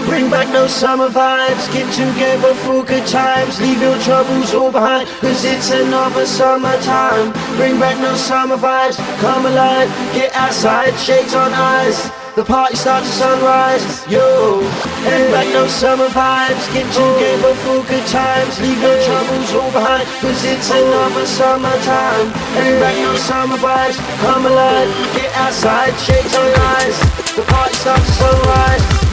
Bring back those summer vibes, get together for good times. Leave your troubles all behind, cause it's another summertime. Bring back those summer vibes, come alive, get outside, shades on eyes. The party starts at sunrise, yo. Bring back those summer vibes, get together for good times. Leave your troubles all behind, cause it's another summertime. Bring back those summer vibes, come alive, get outside, shades on eyes. The party starts at sunrise.